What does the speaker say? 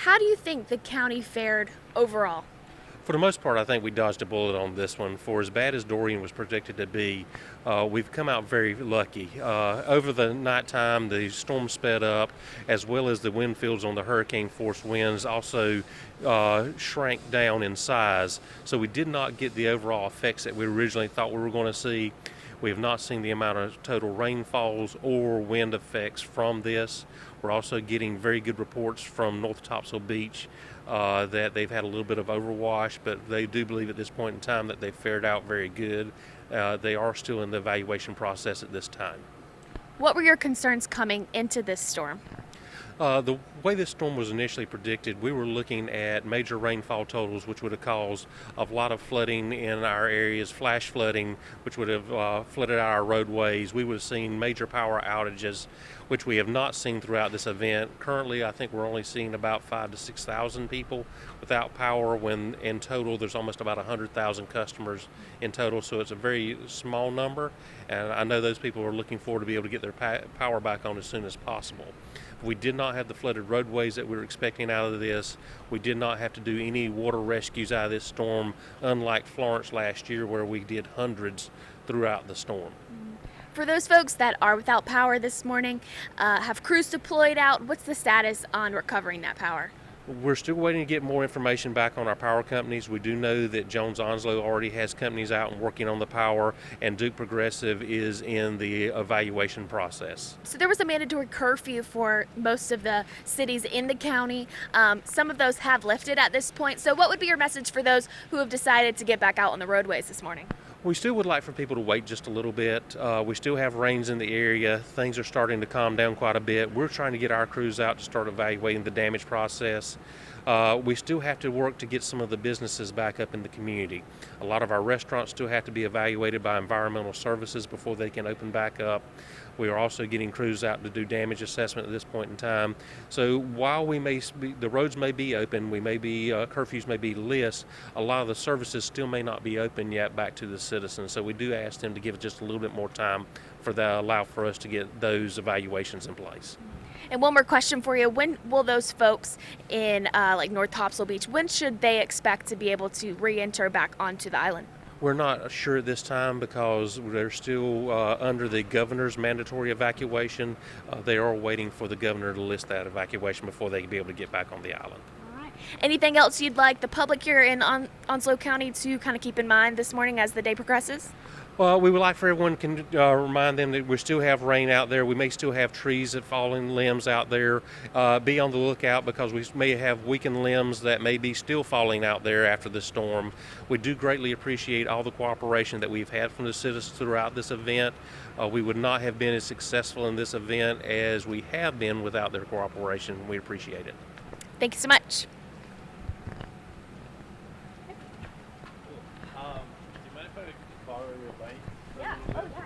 How do you think the county fared overall? For the most part, I think we dodged a bullet on this one. For as bad as Dorian was predicted to be, we've come out very lucky. Over the nighttime, the storm sped up, as well as the wind fields on the hurricane force winds also shrank down in size. So we did not get the overall effects that we originally thought we were going to see. We have not seen the amount of total rainfalls or wind effects from this. We're also getting very good reports from North Topsail Beach that they've had a little bit of overwash, but they do believe at this point in time that they've fared out very good. They are still in the evaluation process at this time. What were your concerns coming into this storm? The way this storm was initially predicted, we were looking at major rainfall totals, which would have caused a lot of flooding in our areas, flash flooding, which would have flooded our roadways. We would have seen major power outages, which we have not seen throughout this event. Currently, I think we're only seeing about 5,000 to 6,000 people without power, when in total there's almost about 100,000 customers in total, so it's a very small number, and I know those people are looking forward to be able to get their power back on as soon as possible. We did not have the flooded roadways that we were expecting out of this. We did not have to do any water rescues out of this storm, unlike Florence last year where we did hundreds throughout the storm. For those folks that are without power this morning, have crews deployed out? What's the status on recovering that power? We're still waiting to get more information back on our power companies. We do know that Jones Onslow already has companies out and working on the power, and Duke Progressive is in the evaluation process. So there was a mandatory curfew for most of the cities in the county. Some of those have lifted at this point. So what would be your message for those who have decided to get back out on the roadways this morning? We still would like for people to wait just a little bit. We still have rains in the area. Things are starting to calm down quite a bit. We're trying to get our crews out to start evaluating the damage process. We still have to work to get some of the businesses back up in the community. A lot of our restaurants still have to be evaluated by environmental services before they can open back up. We are also getting crews out to do damage assessment at this point in time. So while the roads may be open, curfews may be lit, a lot of the services still may not be open yet back to the citizens. So we do ask them to give just a little bit more time allow for us to get those evaluations in place. And one more question for you. When will those folks in like North Topsail Beach, when should they expect to be able to re-enter back onto the island? We're not sure at this time because they're still under the governor's mandatory evacuation. They are waiting for the governor to list that evacuation before they can be able to get back on the island. All right. Anything else you'd like the public here in Onslow County to kind of keep in mind this morning as the day progresses? Well, we would like for everyone to remind them that we still have rain out there. We may still have trees that falling limbs out there. Be on the lookout because we may have weakened limbs that may be still falling out there after the storm. We do greatly appreciate all the cooperation that we've had from the citizens throughout this event. We would not have been as successful in this event as we have been without their cooperation. We appreciate it. Thank you so much. Do you mind if I borrow your bike? Yeah. Oh, yeah.